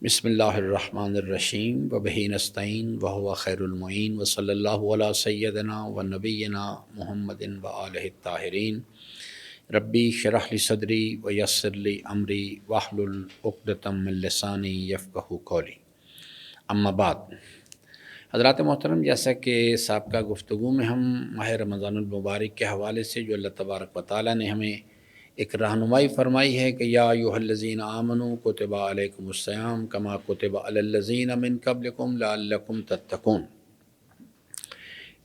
بسم اللہ الرحمن الرحیم وبہ نستعین وہو خیر المعین وصلی اللہ علی سیدنا و نبینا محمد وآلہ الطاہرین ربی شرح لی صدری ویسر لی امری واحلل عقدۃ من لسانی یفقہوا قولی، اما بعد۔ حضرات محترم، جیسا کہ سابقہ گفتگو میں ہم ماہ رمضان المبارک کے حوالے سے جو اللہ تبارک و تعالیٰ نے ہمیں ایک رہنمائی فرمائی ہے کہ یا ایھا الذین آمنوا کتب علیکم الصیام کما کتب علی الذین من قبلکم لعلکم تتقون،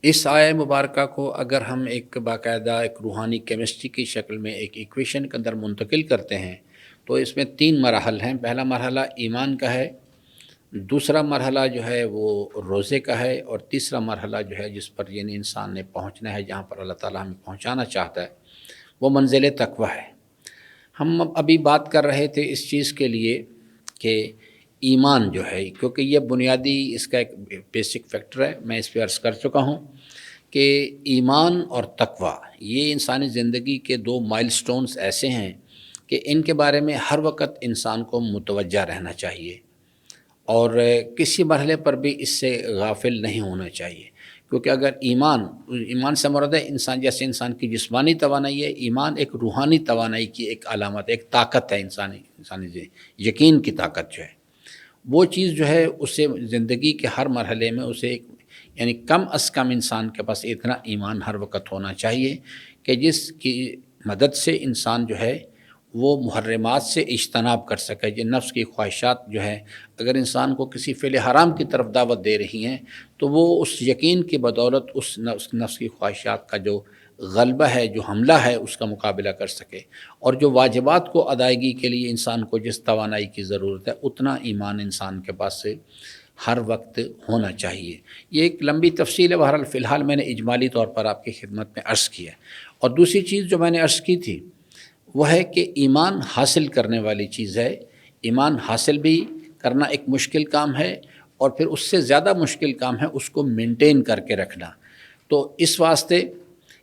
اس آیہ مبارکہ کو اگر ہم ایک باقاعدہ ایک روحانی کیمسٹری کی شکل میں ایک ایکویشن کے اندر منتقل کرتے ہیں تو اس میں 3 مراحل ہیں۔ پہلا مرحلہ ایمان کا ہے، دوسرا مرحلہ جو ہے وہ روزے کا ہے، اور تیسرا مرحلہ جو ہے جس پر یعنی انسان نے پہنچنا ہے، جہاں پر اللہ تعالیٰ ہمیں پہنچانا چاہتا ہے، وہ منزل تقویٰ ہے۔ ہم ابھی بات کر رہے تھے اس چیز کے لیے کہ ایمان جو ہے، کیونکہ یہ بنیادی اس کا ایک بیسک فیکٹر ہے، میں اس پہ عرض کر چکا ہوں کہ ایمان اور تقویٰ یہ انسانی زندگی کے 2 مائل سٹونز ایسے ہیں کہ ان کے بارے میں ہر وقت انسان کو متوجہ رہنا چاہیے اور کسی مرحلے پر بھی اس سے غافل نہیں ہونا چاہیے، کیونکہ اگر ایمان سے مراد ہے انسان، جیسے انسان کی جسمانی توانائی ہے، ایمان ایک روحانی توانائی کی ایک علامت، ایک طاقت ہے، انسانی یقین کی طاقت جو ہے، وہ چیز جو ہے اسے زندگی کے ہر مرحلے میں اسے یعنی کم از کم انسان کے پاس اتنا ایمان ہر وقت ہونا چاہیے کہ جس کی مدد سے انسان جو ہے وہ محرمات سے اجتناب کر سکے۔ جو نفس کی خواہشات جو ہے، اگر انسان کو کسی فعل حرام کی طرف دعوت دے رہی ہیں تو وہ اس یقین کی بدولت اس نفس کی خواہشات کا جو غلبہ ہے، جو حملہ ہے، اس کا مقابلہ کر سکے، اور جو واجبات کو ادائیگی کے لیے انسان کو جس توانائی کی ضرورت ہے اتنا ایمان انسان کے پاس سے ہر وقت ہونا چاہیے۔ یہ ایک لمبی تفصیل ہے، بہرحال فی الحال میں نے اجمالی طور پر آپ کی خدمت میں عرض کیا ہے۔ اور دوسری چیز جو میں نے عرض کی تھی وہ ہے کہ ایمان حاصل کرنے والی چیز ہے، ایمان حاصل بھی کرنا ایک مشکل کام ہے، اور پھر اس سے زیادہ مشکل کام ہے اس کو مینٹین کر کے رکھنا۔ تو اس واسطے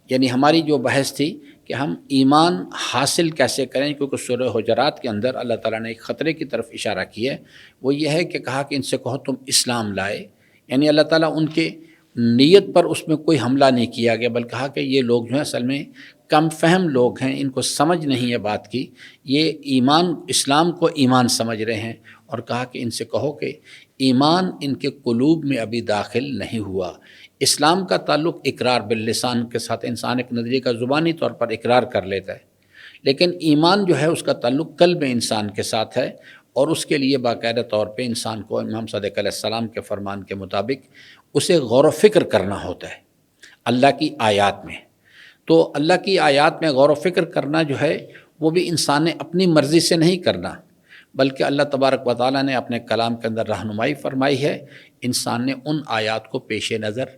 یعنی ہماری جو بحث تھی کہ ہم ایمان حاصل کیسے کریں، کیونکہ سورہ حجرات کے اندر اللہ تعالیٰ نے ایک خطرے کی طرف اشارہ کیا ہے، وہ یہ ہے کہ کہا کہ ان سے کہو تم اسلام لائے، یعنی اللہ تعالیٰ ان کے نیت پر اس میں کوئی حملہ نہیں کیا گیا، بلکہ کہا کہ یہ لوگ جو ہیں اصل میں کم فہم لوگ ہیں، ان کو سمجھ نہیں ہے بات کی، یہ ایمان اسلام کو ایمان سمجھ رہے ہیں، اور کہا کہ ان سے کہو کہ ایمان ان کے قلوب میں ابھی داخل نہیں ہوا۔ اسلام کا تعلق اقرار باللسان کے ساتھ، انسان ایک نظریے کا زبانی طور پر اقرار کر لیتا ہے، لیکن ایمان جو ہے اس کا تعلق قلب انسان کے ساتھ ہے، اور اس کے لیے باقاعدہ طور پہ انسان کو امام صادق علیہ السلام کے فرمان کے مطابق اسے غور و فکر کرنا ہوتا ہے اللہ کی آیات میں۔ تو اللہ کی آیات میں غور و فکر کرنا جو ہے وہ بھی انسان نے اپنی مرضی سے نہیں کرنا، بلکہ اللہ تبارک و تعالیٰ نے اپنے کلام کے اندر رہنمائی فرمائی ہے، انسان نے ان آیات کو پیش نظر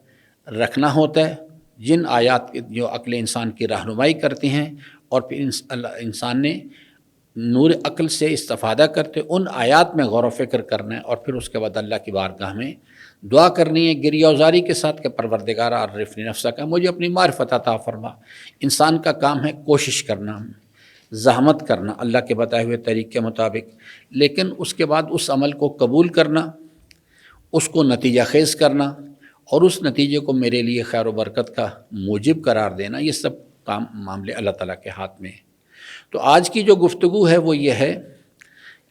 رکھنا ہوتا ہے جن آیات جو عقل انسان کی رہنمائی کرتی ہیں، اور پھر انسان نے نور عقل سے استفادہ کرتے ان آیات میں غور و فکر کرنا ہے، اور پھر اس کے بعد اللہ کی بارگاہ میں دعا کرنی ہے گریہ وزاری کے ساتھ کہ پروردگار عرفنی نفسک کا، مجھے اپنی معرفت عطا فرما۔ انسان کا کام ہے کوشش کرنا، زحمت کرنا اللہ کے بتائے ہوئے طریقے کے مطابق، لیکن اس کے بعد اس عمل کو قبول کرنا، اس کو نتیجہ خیز کرنا، اور اس نتیجے کو میرے لیے خیر و برکت کا موجب قرار دینا، یہ سب کام معاملے اللہ تعالیٰ کے ہاتھ میں ہیں۔ تو آج کی جو گفتگو ہے وہ یہ ہے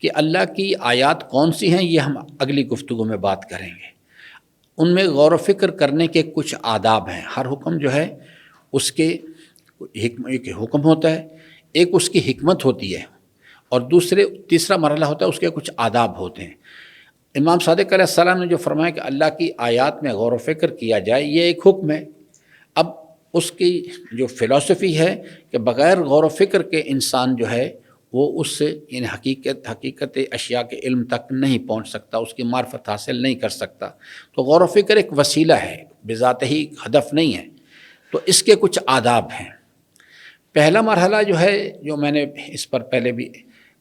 کہ اللہ کی آیات کون سی ہیں، یہ ہم اگلی گفتگو میں بات کریں گے۔ ان میں غور و فکر کرنے کے کچھ آداب ہیں، ہر حکم جو ہے اس کے ایک حکم ہوتا ہے، ایک اس کی حکمت ہوتی ہے، اور تیسرا مرحلہ ہوتا ہے اس کے کچھ آداب ہوتے ہیں۔ امام صادق علیہ السلام نے جو فرمایا کہ اللہ کی آیات میں غور و فکر کیا جائے، یہ ایک حکم ہے۔ اب اس کی جو فلسفی ہے کہ بغیر غور و فکر کے انسان جو ہے وہ اس سے یعنی حقیقت اشیاء کے علم تک نہیں پہنچ سکتا، اس کی معرفت حاصل نہیں کر سکتا۔ تو غور و فکر ایک وسیلہ ہے، بذات ہی ہدف نہیں ہے۔ تو اس کے کچھ آداب ہیں۔ پہلا مرحلہ جو ہے، جو میں نے اس پر پہلے بھی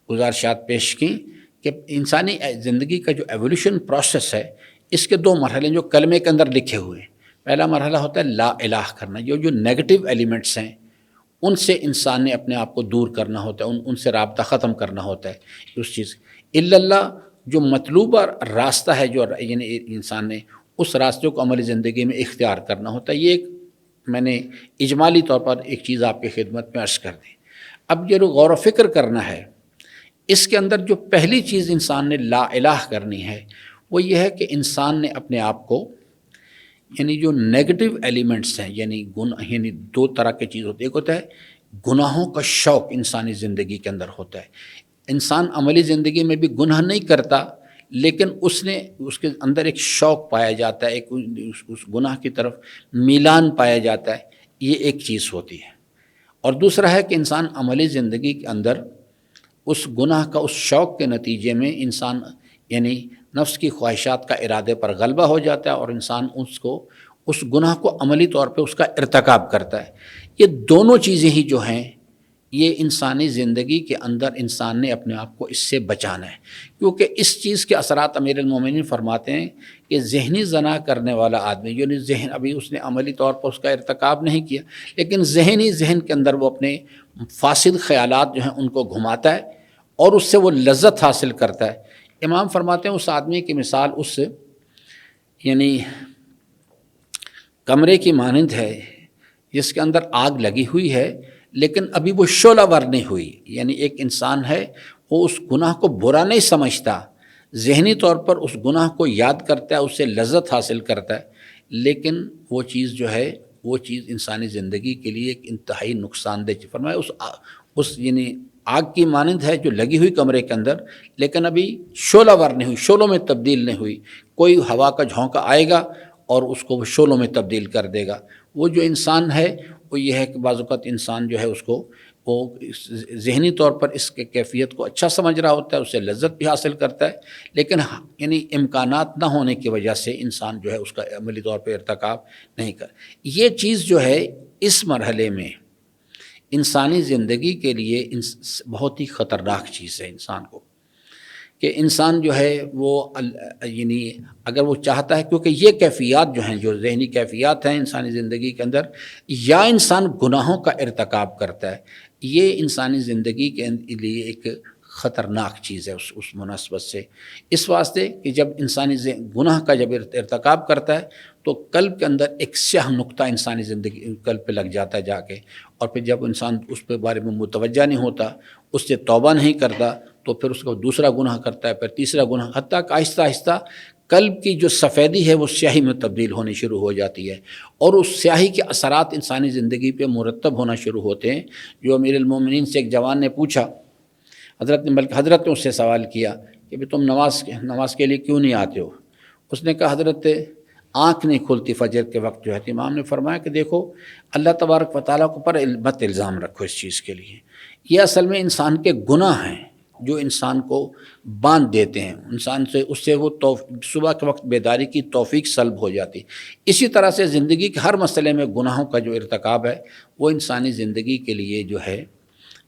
گزارشات پیش کی، کہ انسانی زندگی کا جو ایولیوشن پروسیس ہے، اس کے 2 مرحلے جو کلمے کے اندر لکھے ہوئے ہیں۔ پہلا مرحلہ ہوتا ہے لا الہ کرنا، جو نیگیٹو ایلیمنٹس ہیں ان سے انسان نے اپنے آپ کو دور کرنا ہوتا ہے، ان سے رابطہ ختم کرنا ہوتا ہے۔ اس چیز الا اللہ جو مطلوبہ راستہ ہے جو یعنی انسان نے اس راستے کو عملی زندگی میں اختیار کرنا ہوتا ہے۔ یہ ایک میں نے اجمالی طور پر ایک چیز آپ کی خدمت میں عرض کر دی۔ اب جو غور و فکر کرنا ہے، اس کے اندر جو پہلی چیز انسان نے لا الہ کرنی ہے وہ یہ ہے کہ انسان نے اپنے آپ کو یعنی جو نیگیٹو ایلیمنٹس ہیں یعنی دو طرح کی چیز ہوتی ہے، ایک ہوتا ہے گناہوں کا شوق انسانی زندگی کے اندر ہوتا ہے۔ انسان عملی زندگی میں بھی گناہ نہیں کرتا، لیکن اس کے اندر ایک شوق پایا جاتا ہے، ایک اس گناہ کی طرف میلان پایا جاتا ہے، یہ ایک چیز ہوتی ہے۔ اور دوسرا ہے کہ انسان عملی زندگی کے اندر اس گناہ کا اس شوق کے نتیجے میں انسان یعنی نفس کی خواہشات کا ارادے پر غلبہ ہو جاتا ہے اور انسان اس گناہ کو عملی طور پہ اس کا ارتکاب کرتا ہے۔ یہ دونوں چیزیں ہی جو ہیں یہ انسانی زندگی کے اندر انسان نے اپنے آپ کو اس سے بچانا ہے، کیونکہ اس چیز کے اثرات امیر المومنین فرماتے ہیں کہ ذہنی زنا کرنے والا آدمی یعنی ذہن ابھی اس نے عملی طور پر اس کا ارتکاب نہیں کیا، لیکن ذہن کے اندر وہ اپنے فاسد خیالات جو ہیں ان کو گھماتا ہے اور اس سے وہ لذت حاصل کرتا ہے۔ امام فرماتے ہیں اس آدمی کی مثال اس یعنی کمرے کی مانند ہے جس کے اندر آگ لگی ہوئی ہے لیکن ابھی وہ شعلہ ور نہیں ہوئی۔ یعنی ایک انسان ہے وہ اس گناہ کو برا نہیں سمجھتا، ذہنی طور پر اس گناہ کو یاد کرتا ہے، اس سے لذت حاصل کرتا ہے، لیکن وہ چیز جو ہے وہ چیز انسانی زندگی کے لیے ایک انتہائی نقصان دہ چیز۔ فرمایا اس یعنی آگ کی مانند ہے جو لگی ہوئی کمرے کے اندر لیکن ابھی شعلہ ور نہیں ہوئی، شعلوں میں تبدیل نہیں ہوئی۔ کوئی ہوا کا جھونکا آئے گا اور اس کو وہ شعلوں میں تبدیل کر دے گا۔ وہ جو انسان ہے وہ یہ ہے کہ بعض اوقات انسان جو ہے اس کو وہ ذہنی طور پر اس کے کیفیت کو اچھا سمجھ رہا ہوتا ہے، اس سے لذت بھی حاصل کرتا ہے، لیکن یعنی امکانات نہ ہونے کی وجہ سے انسان جو ہے اس کا عملی طور پر ارتکاب نہیں کر۔ یہ چیز جو ہے اس مرحلے میں انسانی زندگی کے لیے بہت ہی خطرناک چیز ہے انسان کو، کہ انسان جو ہے وہ یعنی اگر وہ چاہتا ہے، کیونکہ یہ کیفیات جو ہیں جو ذہنی کیفیات ہیں انسانی زندگی کے اندر، یا انسان گناہوں کا ارتکاب کرتا ہے، یہ انسانی زندگی کے لیے ایک خطرناک چیز ہے اس مناسبت سے۔ اس واسطے کہ جب انسانی گناہ کا جب ارتکاب کرتا ہے تو قلب کے اندر ایک سیاہ نقطہ انسانی زندگی قلب پہ لگ جاتا ہے جا کے، اور پھر جب انسان اس پہ بارے میں متوجہ نہیں ہوتا، اس سے توبہ نہیں کرتا، تو پھر اس کو دوسرا گناہ کرتا ہے، پھر تیسرا گناہ، حتیٰ کہ آہستہ آہستہ قلب کی جو سفیدی ہے وہ سیاہی میں تبدیل ہونی شروع ہو جاتی ہے، اور اس سیاہی کے اثرات انسانی زندگی پہ مرتب ہونا شروع ہوتے ہیں۔ جو امیر المومنین سے ایک جوان نے پوچھا، حضرت نے اس سے سوال کیا کہ تم نماز کے لیے کیوں نہیں آتے ہو؟ اس نے کہا حضرت آنکھ نہیں کھلتی فجر کے وقت جو ہے۔ امام نے فرمایا کہ دیکھو اللہ تبارک و تعالیٰ کو پر مت الزام رکھو اس چیز کے لیے، یہ اصل میں انسان کے گناہ ہیں جو انسان کو باندھ دیتے ہیں، انسان سے اس سے وہ صبح کے وقت بیداری کی توفیق سلب ہو جاتی۔ اسی طرح سے زندگی کے ہر مسئلے میں گناہوں کا جو ارتکاب ہے وہ انسانی زندگی کے لیے جو ہے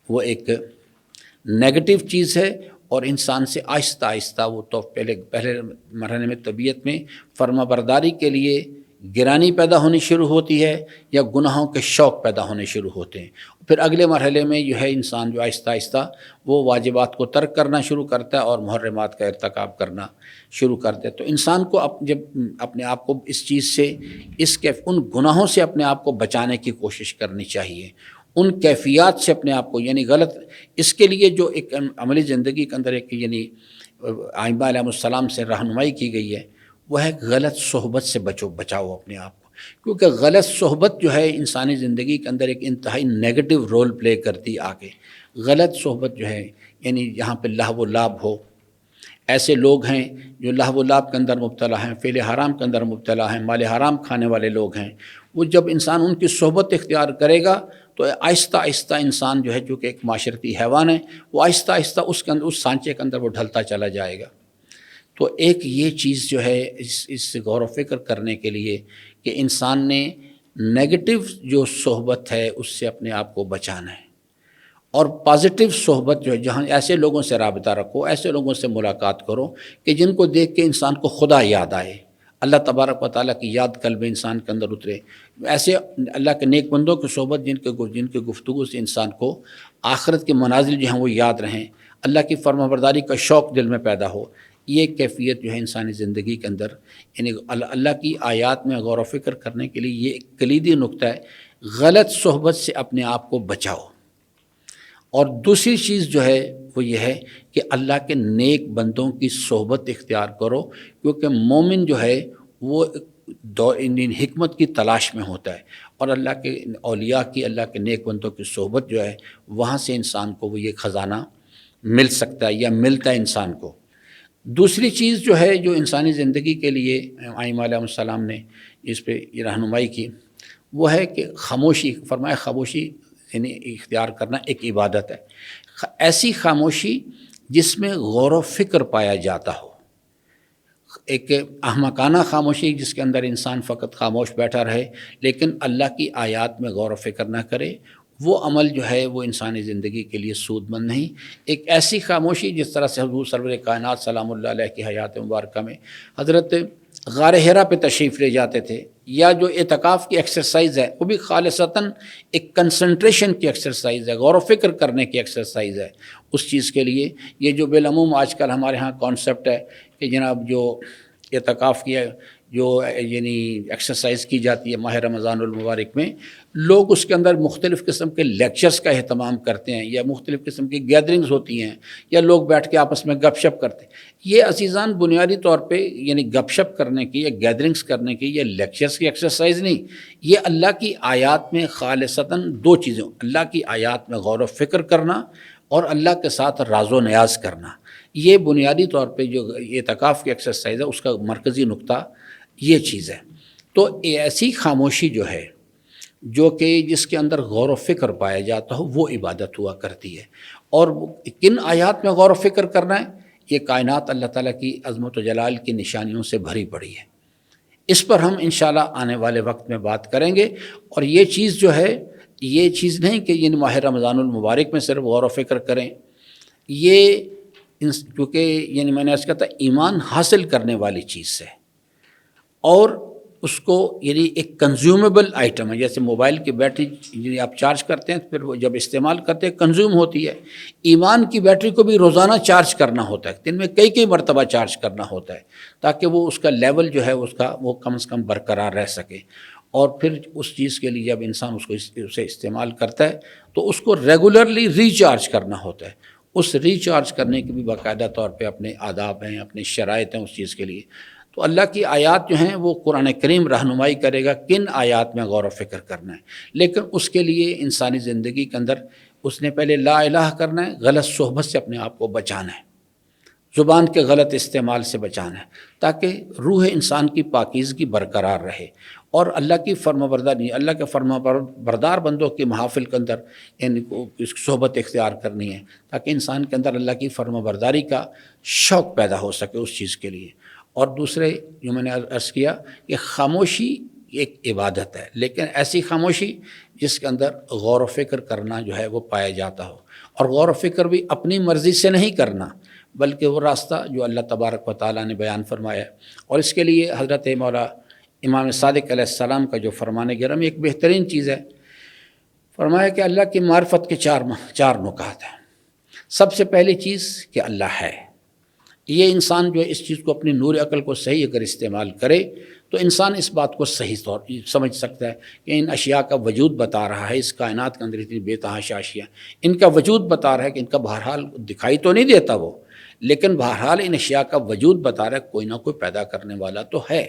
وہ ایک نیگیٹو چیز ہے، اور انسان سے آہستہ آہستہ وہ تو پہلے مرحلے میں طبیعت میں فرما برداری کے لیے گرانی پیدا ہونی شروع ہوتی ہے، یا گناہوں کے شوق پیدا ہونے شروع ہوتے ہیں۔ پھر اگلے مرحلے میں جو ہے انسان جو آہستہ آہستہ وہ واجبات کو ترک کرنا شروع کرتا ہے اور محرمات کا ارتکاب کرنا شروع کرتا ہے۔ تو انسان کو جب اپنے آپ کو اس چیز سے ان گناہوں سے اپنے آپ کو بچانے کی کوشش کرنی چاہیے، ان کیفیات سے اپنے آپ کو یعنی غلط، اس کے لیے جو ایک عملی زندگی کے اندر ایک یعنی ائمہ علیہ السلام سے رہنمائی کی گئی ہے وہ ہے غلط صحبت سے بچاؤ اپنے آپ کو، کیونکہ غلط صحبت جو ہے انسانی زندگی کے اندر ایک انتہائی نیگیٹو رول پلے کرتی آگے۔ غلط صحبت جو ہے یعنی یہاں پہ لہو و لعب ہو، ایسے لوگ ہیں جو لہو و لعب کے اندر مبتلا ہیں، فعل حرام کے اندر مبتلا ہیں، مال حرام کھانے والے لوگ ہیں، وہ جب انسان ان کی صحبت اختیار کرے گا تو آہستہ آہستہ انسان جو ہے چونکہ ایک معاشرتی حیوان ہے، وہ آہستہ آہستہ اس کے اندر اس سانچے کے اندر وہ ڈھلتا چلا جائے گا۔ تو ایک یہ چیز جو ہے اس غور و فکر کرنے کے لیے کہ انسان نے نیگیٹو جو صحبت ہے اس سے اپنے آپ کو بچانا ہے، اور پازیٹیو صحبت جو ہے جہاں ایسے لوگوں سے رابطہ رکھو، ایسے لوگوں سے ملاقات کرو کہ جن کو دیکھ کے انسان کو خدا یاد آئے، اللہ تبارک و تعالیٰ کی یاد قلب انسان کے اندر اترے، ایسے اللہ کے نیک بندوں کی صحبت جن کے گفتگو سے انسان کو آخرت کے منازل جو ہیں وہ یاد رہیں، اللہ کی فرما برداری کا شوق دل میں پیدا ہو۔ یہ کیفیت جو ہے انسانی زندگی کے اندر، یعنی اللہ کی آیات میں غور و فکر کرنے کے لیے یہ ایک کلیدی نقطہ ہے، غلط صحبت سے اپنے آپ کو بچاؤ۔ اور دوسری چیز جو ہے وہ یہ ہے کہ اللہ کے نیک بندوں کی صحبت اختیار کرو، کیونکہ مومن جو ہے وہ حکمت کی تلاش میں ہوتا ہے، اور اللہ کے اولیاء کی، اللہ کے نیک بندوں کی صحبت جو ہے وہاں سے انسان کو وہ یہ خزانہ مل سکتا ہے یا ملتا ہے انسان کو۔ دوسری چیز جو ہے جو انسانی زندگی کے لیے ائمہ علیہ السلام نے اس پہ یہ رہنمائی کی، وہ ہے کہ خاموشی، فرمایا خاموشی یعنی اختیار کرنا ایک عبادت ہے، ایسی خاموشی جس میں غور و فکر پایا جاتا ہو۔ ایک احمقانہ خاموشی جس کے اندر انسان فقط خاموش بیٹھا رہے لیکن اللہ کی آیات میں غور و فکر نہ کرے، وہ عمل جو ہے وہ انسانی زندگی کے لیے سود مند نہیں۔ ایک ایسی خاموشی جس طرح سے حضور سرور کائنات سلام اللہ علیہ کی حیات مبارکہ میں حضرت غار حرا پہ تشریف لے جاتے تھے، یا جو اعتکاف کی ایکسرسائز ہے وہ بھی خالصتاً ایک کنسنٹریشن کی ایکسرسائز ہے، غور و فکر کرنے کی ایکسرسائز ہے اس چیز کے لیے۔ یہ جو بالعموم آج کل ہمارے ہاں کانسیپٹ ہے کہ جناب جو اعتکاف کی جو یعنی ایکسرسائز کی جاتی ہے ماہ رمضان المبارک میں، لوگ اس کے اندر مختلف قسم کے لیکچرز کا اہتمام کرتے ہیں، یا مختلف قسم کی گیدرنگز ہوتی ہیں، یا لوگ بیٹھ کے آپس میں گپ شپ کرتے ہیں۔ یہ عزیزان بنیادی طور پہ یعنی گپ شپ کرنے کی یا گیدرنگز کرنے کی یا لیکچرز کی ایکسرسائز نہیں، یہ اللہ کی آیات میں خالصتاً دو چیزیں، اللہ کی آیات میں غور و فکر کرنا اور اللہ کے ساتھ راز و نیاز کرنا، یہ بنیادی طور پہ جو اعتکاف کی ایکسرسائز ہے اس کا مرکزی نقطہ یہ چیز ہے۔ تو ایسی خاموشی جو ہے جو کہ جس کے اندر غور و فکر پایا جاتا ہو وہ عبادت ہوا کرتی ہے۔ اور کن آیات میں غور و فکر کرنا ہے؟ یہ کائنات اللہ تعالیٰ کی عظمت و جلال کی نشانیوں سے بھری پڑی ہے، اس پر ہم انشاءاللہ آنے والے وقت میں بات کریں گے۔ اور یہ چیز جو ہے یہ چیز نہیں کہ یہ ماہ رمضان المبارک میں صرف غور و فکر کریں، یہ کیونکہ یعنی میں نے عرض کہا تھا ایمان حاصل کرنے والی چیز ہے، اور اس کو یعنی ایک کنزیومیبل آئٹم ہے، جیسے موبائل کی بیٹری یعنی آپ چارج کرتے ہیں پھر وہ جب استعمال کرتے ہیں کنزیوم ہوتی ہے، ایمان کی بیٹری کو بھی روزانہ چارج کرنا ہوتا ہے، دن میں کئی مرتبہ چارج کرنا ہوتا ہے تاکہ وہ اس کا لیول جو ہے اس کا وہ کم از کم برقرار رہ سکے۔ اور پھر اس چیز کے لیے جب انسان اسے استعمال کرتا ہے تو اس کو ریگولرلی ریچارج کرنا ہوتا ہے، اس ریچارج کرنے کے بھی باقاعدہ طور پہ اپنے آداب ہیں، اپنے شرائط ہیں اس چیز کے لیے۔ تو اللہ کی آیات جو ہیں وہ قرآن کریم رہنمائی کرے گا کن آیات میں غور و فکر کرنا ہے، لیکن اس کے لیے انسانی زندگی کے اندر اس نے پہلے لا الہ کرنا ہے، غلط صحبت سے اپنے آپ کو بچانا ہے، زبان کے غلط استعمال سے بچانا ہے تاکہ روح انسان کی پاکیزگی برقرار رہے، اور اللہ کی فرما برداری، اللہ کے فرما بردار بندوں کے محافل کے اندر یعنی صحبت اختیار کرنی ہے تاکہ انسان کے اندر اللہ کی فرما برداری کا شوق پیدا ہو سکے اس چیز کے لیے۔ اور دوسرے جو میں نے عرض کیا کہ خاموشی ایک عبادت ہے، لیکن ایسی خاموشی جس کے اندر غور و فکر کرنا جو ہے وہ پایا جاتا ہو، اور غور و فکر بھی اپنی مرضی سے نہیں کرنا بلکہ وہ راستہ جو اللہ تبارک و تعالیٰ نے بیان فرمایا۔ اور اس کے لیے حضرت مولا امام صادق علیہ السلام کا جو فرمان گرامی ایک بہترین چیز ہے، فرمایا کہ اللہ کی معرفت کے چار نکات ہیں۔ سب سے پہلی چیز کہ اللہ ہے، یہ انسان جو ہے اس چیز کو اپنی نور عقل کو صحیح اگر استعمال کرے تو انسان اس بات کو صحیح طور سمجھ سکتا ہے کہ ان اشیاء کا وجود بتا رہا ہے، اس کائنات کے اندر اتنی بے تحاشا اشیاء، ان کا وجود بتا رہا ہے کہ ان کا بہرحال دکھائی تو نہیں دیتا وہ، لیکن بہرحال ان اشیاء کا وجود بتا رہا ہے کوئی نہ کوئی پیدا کرنے والا تو ہے۔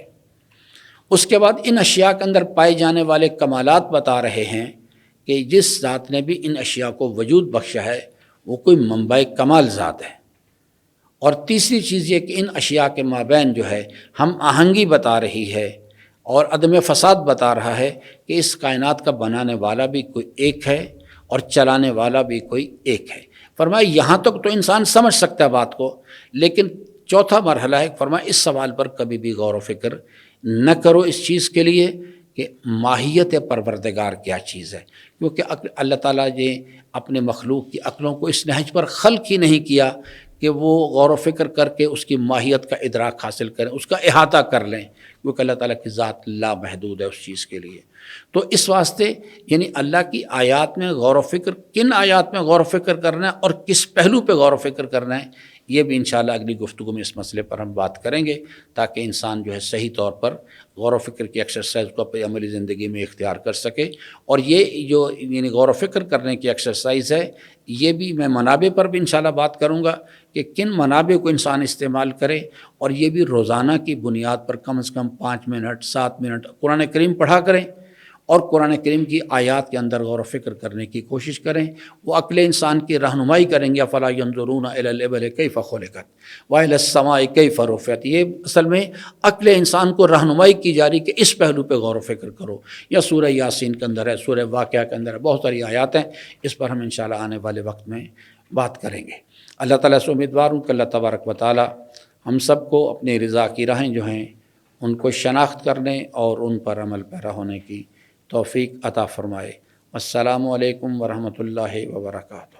اس کے بعد ان اشیاء کے اندر پائے جانے والے کمالات بتا رہے ہیں کہ جس ذات نے بھی ان اشیاء کو وجود بخشا ہے وہ کوئی منبع کمال ذات ہے۔ اور تیسری چیز یہ کہ ان اشیاء کے مابین جو ہے ہم آہنگی بتا رہی ہے اور عدم فساد بتا رہا ہے کہ اس کائنات کا بنانے والا بھی کوئی ایک ہے اور چلانے والا بھی کوئی ایک ہے۔ فرمایا یہاں تک تو انسان سمجھ سکتا ہے بات کو، لیکن چوتھا مرحلہ ہے، فرمایا اس سوال پر کبھی بھی غور و فکر نہ کرو اس چیز کے لیے کہ ماہیت پروردگار کیا چیز ہے، کیونکہ اللہ تعالیٰ نے اپنے مخلوق کی عقلوں کو اس نہج پر خلق ہی نہیں کیا کہ وہ غور و فکر کر کے اس کی ماہیت کا ادراک حاصل کریں، اس کا احاطہ کر لیں، کیونکہ اللہ تعالیٰ کی ذات لا محدود ہے اس چیز کے لیے۔ تو اس واسطے یعنی اللہ کی آیات میں غور و فکر، کن آیات میں غور و فکر کرنا ہے اور کس پہلو پہ غور و فکر کرنا ہے، یہ بھی انشاءاللہ اگلی گفتگو میں اس مسئلے پر ہم بات کریں گے، تاکہ انسان جو ہے صحیح طور پر غور و فکر کی ایکسرسائز کو اپنی عملی زندگی میں اختیار کر سکے۔ اور یہ جو یعنی غور و فکر کرنے کی ایکسرسائز ہے، یہ بھی میں منابع پر بھی انشاءاللہ بات کروں گا کہ کن منابع کو انسان استعمال کرے، اور یہ بھی روزانہ کی بنیاد پر کم از کم 5 منٹ 7 منٹ قرآن کریم پڑھا کریں، اور قرآن کریم کی آیات کے اندر غور و فکر کرنے کی کوشش کریں۔ وہ عقل انسان کی رہنمائی کریں گے۔ افلا ینظرون الی الابل کیف خلقت والی السماء کیف رفعت۔ یہ اصل میں عقل انسان کو رہنمائی کی جا رہی کہ اس پہلو پہ غور و فکر کرو۔ یا سورہ یاسین کے اندر ہے، سورہ واقعہ کے اندر ہے، بہت ساری آیات ہیں، اس پر ہم انشاءاللہ آنے والے وقت میں بات کریں گے۔ اللہ تعالیٰ سے امیدوار ہوں کہ اللہ تبارک و تعالیٰ ہم سب کو اپنی رضا کی راہیں جو ہیں ان کو شناخت کرنے اور ان پر عمل پیرا ہونے کی توفیق عطا فرمائے۔ السلام علیکم ورحمۃ اللہ وبرکاتہ۔